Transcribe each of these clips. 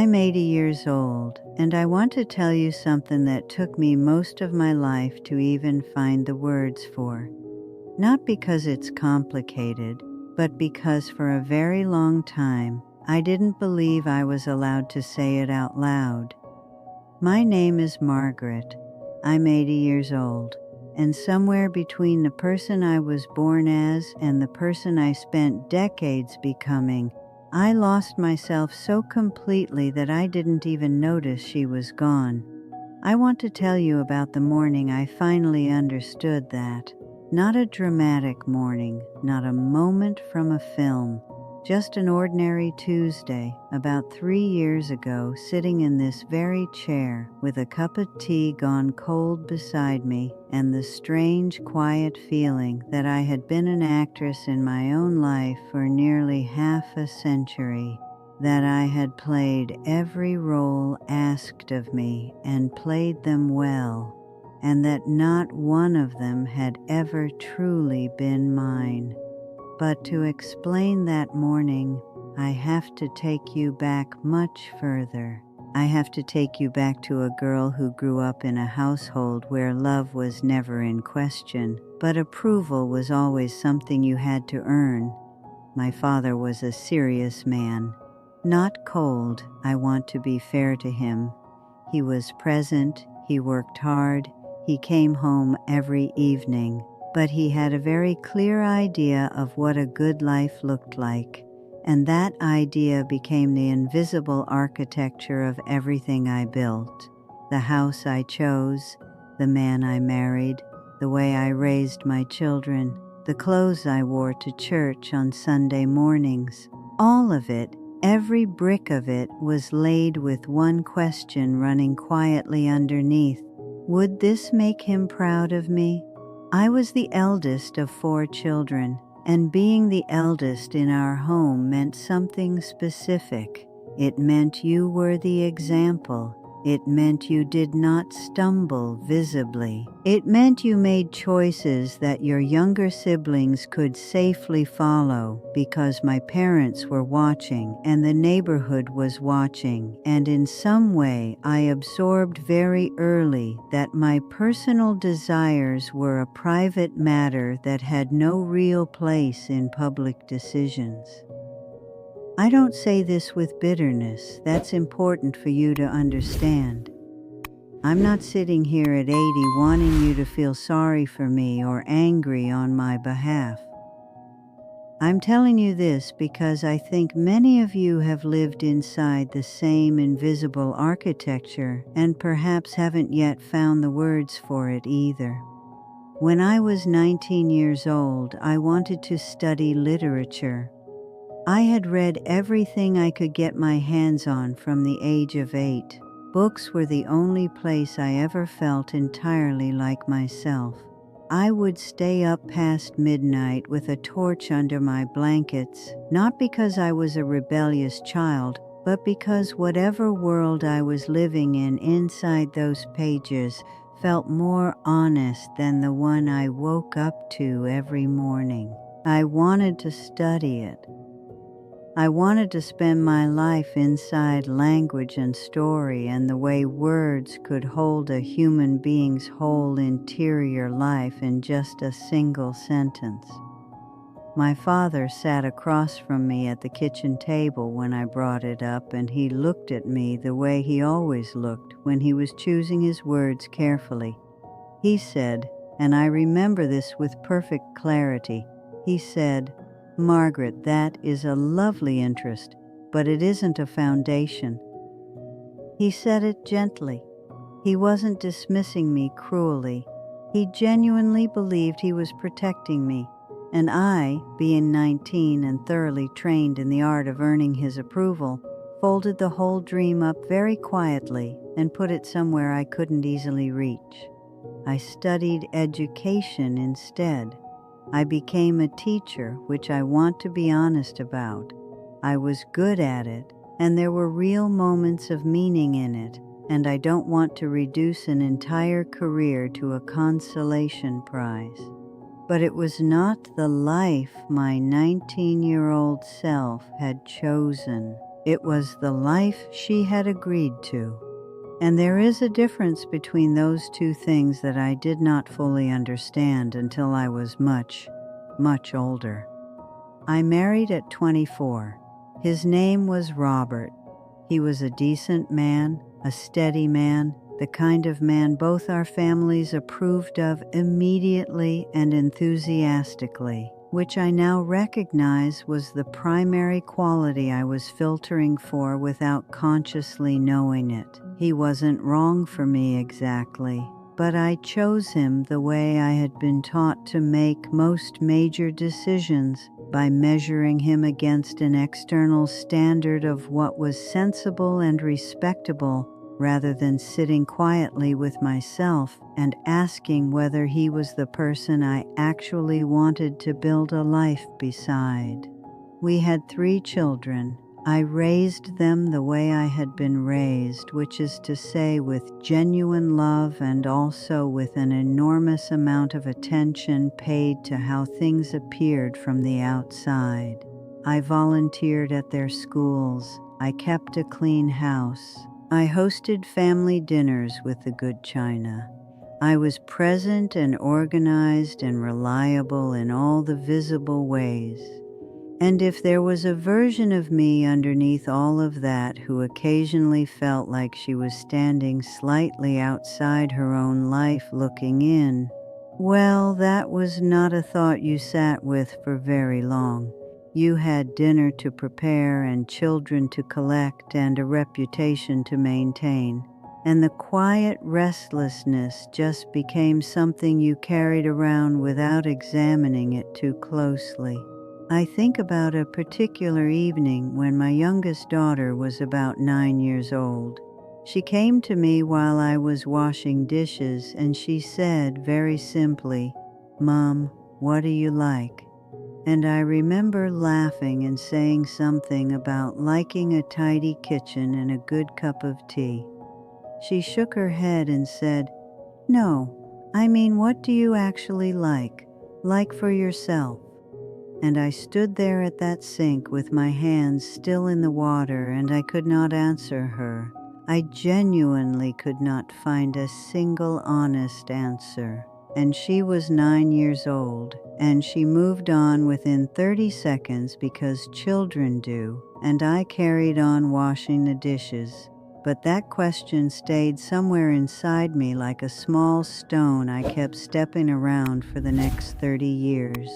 I'm 80 years old, and I want to tell you something that took me most of my life to even find the words for. Not because it's complicated, but because for a very long time, I didn't believe I was allowed to say it out loud. My name is Margaret. I'm 80 years old, and somewhere between the person I was born as and the person I spent decades becoming, I lost myself so completely that I didn't even notice she was gone. I want to tell you about the morning I finally understood that. Not a dramatic morning, not a moment from a film. Just an ordinary Tuesday, about 3 years ago, sitting in this very chair with a cup of tea gone cold beside me and the strange, quiet feeling that I had been an actress in my own life for nearly half a century, that I had played every role asked of me and played them well, and that not one of them had ever truly been mine. But to explain that morning, I have to take you back much further. I have to take you back to a girl who grew up in a household where love was never in question, but approval was always something you had to earn. My father was a serious man. Not cold, I want to be fair to him. He was present, he worked hard, he came home every evening. But he had a very clear idea of what a good life looked like, and that idea became the invisible architecture of everything I built. The house I chose, the man I married, the way I raised my children, the clothes I wore to church on Sunday mornings. All of it, every brick of it, was laid with one question running quietly underneath. Would this make him proud of me? I was the eldest of 4 children, and being the eldest in our home meant something specific. It meant you were the example. It meant you did not stumble visibly. It meant you made choices that your younger siblings could safely follow because my parents were watching and the neighborhood was watching, and in some way I absorbed very early that my personal desires were a private matter that had no real place in public decisions. I don't say this with bitterness. That's important for you to understand. I'm not sitting here at 80 wanting you to feel sorry for me or angry on my behalf. I'm telling you this because I think many of you have lived inside the same invisible architecture and perhaps haven't yet found the words for it either. When I was 19 years old, I wanted to study literature. I had read everything I could get my hands on from the age of 8. Books were the only place I ever felt entirely like myself. I would stay up past midnight with a torch under my blankets, not because I was a rebellious child, but because whatever world I was living in inside those pages felt more honest than the one I woke up to every morning. I wanted to study it. I wanted to spend my life inside language and story and the way words could hold a human being's whole interior life in just a single sentence. My father sat across from me at the kitchen table when I brought it up, and he looked at me the way he always looked when he was choosing his words carefully. He said, and I remember this with perfect clarity, he said, "Margaret, that is a lovely interest, but it isn't a foundation." He said it gently. He wasn't dismissing me cruelly. He genuinely believed he was protecting me, and I, being 19 and thoroughly trained in the art of earning his approval, folded the whole dream up very quietly and put it somewhere I couldn't easily reach. I studied education instead. I became a teacher, which I want to be honest about. I was good at it, and there were real moments of meaning in it, and I don't want to reduce an entire career to a consolation prize. But it was not the life my 19-year-old self had chosen. It was the life she had agreed to. And there is a difference between those two things that I did not fully understand until I was much, much older. I married at 24. His name was Robert. He was a decent man, a steady man, the kind of man both our families approved of immediately and enthusiastically, which I now recognize was the primary quality I was filtering for without consciously knowing it. He wasn't wrong for me exactly, but I chose him the way I had been taught to make most major decisions, by measuring him against an external standard of what was sensible and respectable, rather than sitting quietly with myself and asking whether he was the person I actually wanted to build a life beside. We had 3 children. I raised them the way I had been raised, which is to say with genuine love and also with an enormous amount of attention paid to how things appeared from the outside. I volunteered at their schools. I kept a clean house. I hosted family dinners with the good china. I was present and organized and reliable in all the visible ways. And if there was a version of me underneath all of that who occasionally felt like she was standing slightly outside her own life looking in, well, that was not a thought you sat with for very long. You had dinner to prepare and children to collect and a reputation to maintain. And the quiet restlessness just became something you carried around without examining it too closely. I think about a particular evening when my youngest daughter was about 9 years old. She came to me while I was washing dishes and she said very simply, "Mom, what do you like?" And I remember laughing and saying something about liking a tidy kitchen and a good cup of tea. She shook her head and said, "No, I mean, what do you actually like? Like for yourself?" And I stood there at that sink with my hands still in the water and I could not answer her. I genuinely could not find a single honest answer. And she was 9 years old, and she moved on within 30 seconds because children do, and I carried on washing the dishes. But that question stayed somewhere inside me like a small stone I kept stepping around for the next 30 years.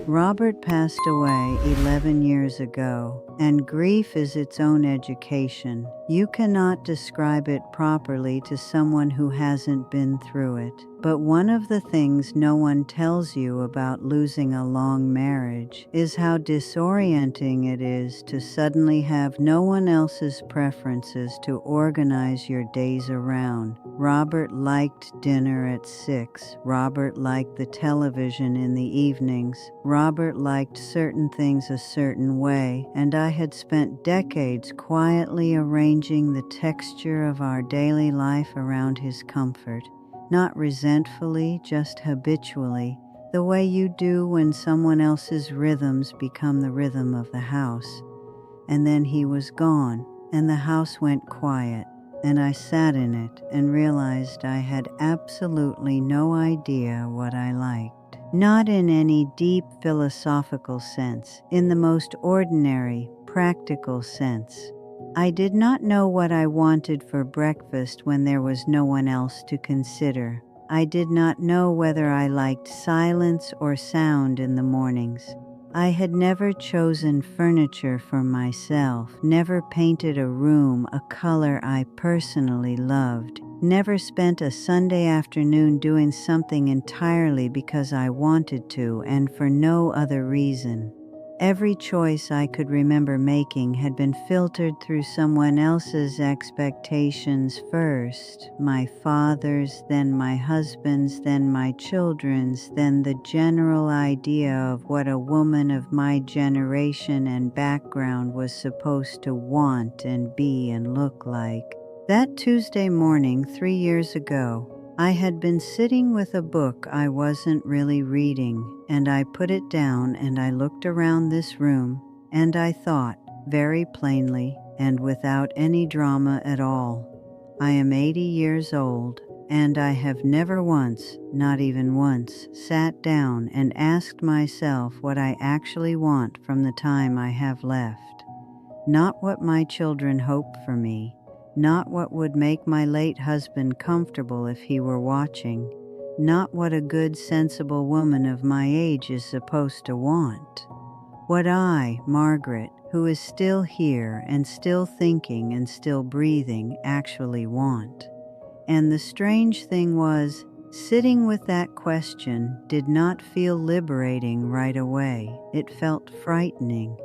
Robert passed away 11 years ago, and grief is its own education. You cannot describe it properly to someone who hasn't been through it. But one of the things no one tells you about losing a long marriage is how disorienting it is to suddenly have no one else's preferences to organize your days around. Robert liked dinner at 6. Robert liked the television in the evenings. Robert liked certain things a certain way, and I had spent decades quietly arranging the texture of our daily life around his comfort. Not resentfully, just habitually, the way you do when someone else's rhythms become the rhythm of the house. And then he was gone, and the house went quiet, and I sat in it and realized I had absolutely no idea what I liked. Not in any deep philosophical sense, in the most ordinary, practical sense. I did not know what I wanted for breakfast when there was no one else to consider. I did not know whether I liked silence or sound in the mornings. I had never chosen furniture for myself, never painted a room a color I personally loved, never spent a Sunday afternoon doing something entirely because I wanted to and for no other reason. Every choice I could remember making had been filtered through someone else's expectations first, my father's, then my husband's, then my children's, then the general idea of what a woman of my generation and background was supposed to want and be and look like. That Tuesday morning 3 years ago, I had been sitting with a book I wasn't really reading, and I put it down and I looked around this room, and I thought, very plainly, and without any drama at all. I am 80 years old, and I have never once, not even once, sat down and asked myself what I actually want from the time I have left. Not what my children hope for me, not what would make my late husband comfortable if he were watching, not what a good, sensible woman of my age is supposed to want. What I, Margaret, who is still here and still thinking and still breathing, actually want. And the strange thing was, sitting with that question did not feel liberating right away. It felt frightening,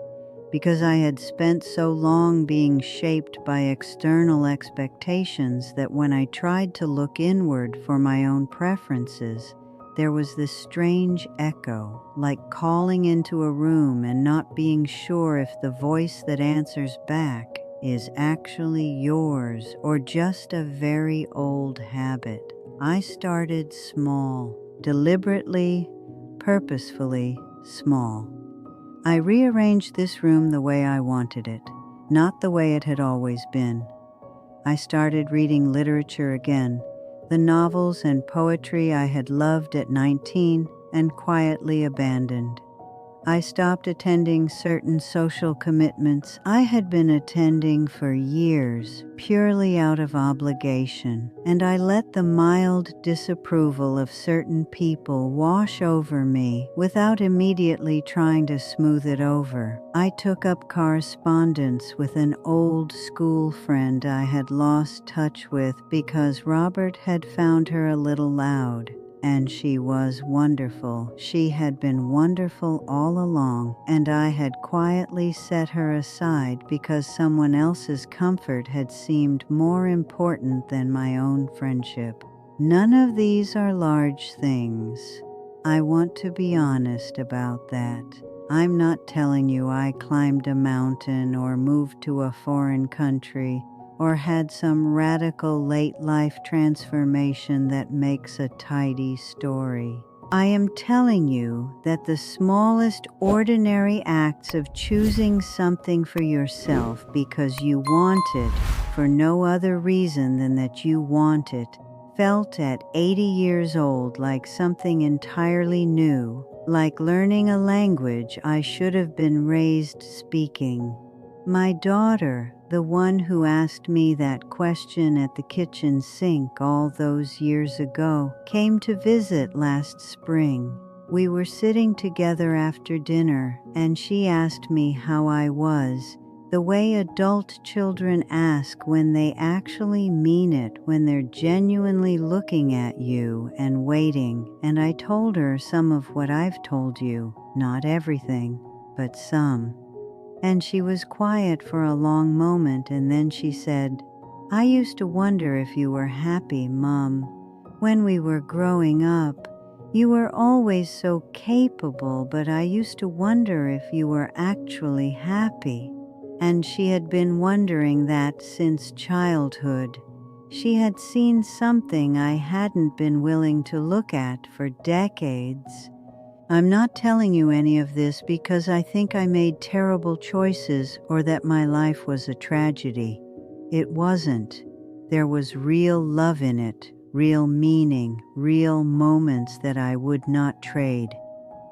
because I had spent so long being shaped by external expectations that when I tried to look inward for my own preferences, there was this strange echo, like calling into a room and not being sure if the voice that answers back is actually yours or just a very old habit. I started small, deliberately, purposefully small. I rearranged this room the way I wanted it, not the way it had always been. I started reading literature again, the novels and poetry I had loved at 19 and quietly abandoned. I stopped attending certain social commitments I had been attending for years, purely out of obligation, and I let the mild disapproval of certain people wash over me without immediately trying to smooth it over. I took up correspondence with an old school friend I had lost touch with because Robert had found her a little loud. And she was wonderful. She had been wonderful all along, and I had quietly set her aside because someone else's comfort had seemed more important than my own friendship. None of these are large things. I want to be honest about that. I'm not telling you I climbed a mountain or moved to a foreign country or had some radical late-life transformation that makes a tidy story. I am telling you that the smallest ordinary acts of choosing something for yourself because you want it for no other reason than that you want it felt at 80 years old like something entirely new, like learning a language I should have been raised speaking. My daughter, the one who asked me that question at the kitchen sink all those years ago, came to visit last spring. We were sitting together after dinner, and she asked me how I was, the way adult children ask when they actually mean it, when they're genuinely looking at you and waiting, and I told her some of what I've told you, not everything, but some. And she was quiet for a long moment, and then she said, "I used to wonder if you were happy, Mom. When we were growing up, you were always so capable, but I used to wonder if you were actually happy." And she had been wondering that since childhood. She had seen something I hadn't been willing to look at for decades. I'm not telling you any of this because I think I made terrible choices or that my life was a tragedy. It wasn't. There was real love in it, real meaning, real moments that I would not trade.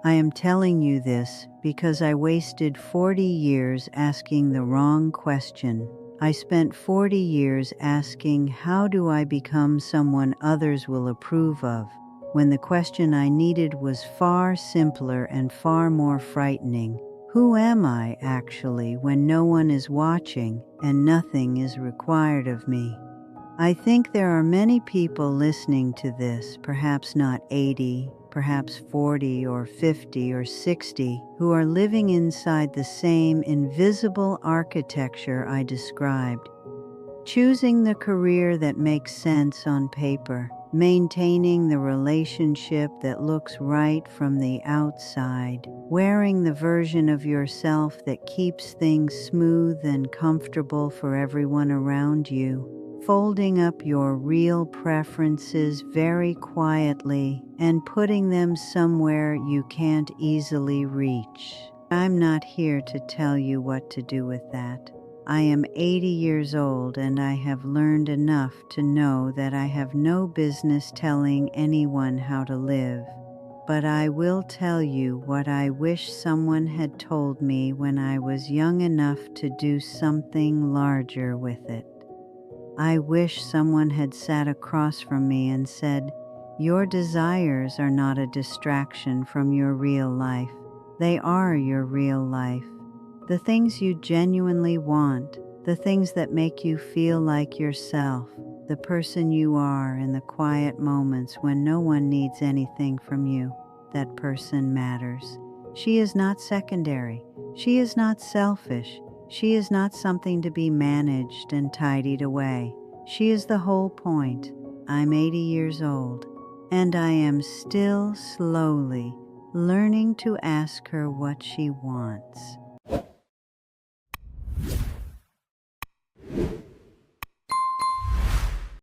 I am telling you this because I wasted 40 years asking the wrong question. I spent 40 years asking, how do I become someone others will approve of, when the question I needed was far simpler and far more frightening. Who am I actually when no one is watching and nothing is required of me? I think there are many people listening to this, perhaps not 80, perhaps 40 or 50 or 60, who are living inside the same invisible architecture I described. Choosing the career that makes sense on paper, maintaining the relationship that looks right from the outside, wearing the version of yourself that keeps things smooth and comfortable for everyone around you, folding up your real preferences very quietly and putting them somewhere you can't easily reach. I'm not here to tell you what to do with that. I am 80 years old and I have learned enough to know that I have no business telling anyone how to live. But I will tell you what I wish someone had told me when I was young enough to do something larger with it. I wish someone had sat across from me and said, "Your desires are not a distraction from your real life. They are your real life. The things you genuinely want, the things that make you feel like yourself, the person you are in the quiet moments when no one needs anything from you, that person matters. She is not secondary. She is not selfish. She is not something to be managed and tidied away. She is the whole point." I'm 80 years old, and I am still slowly learning to ask her what she wants.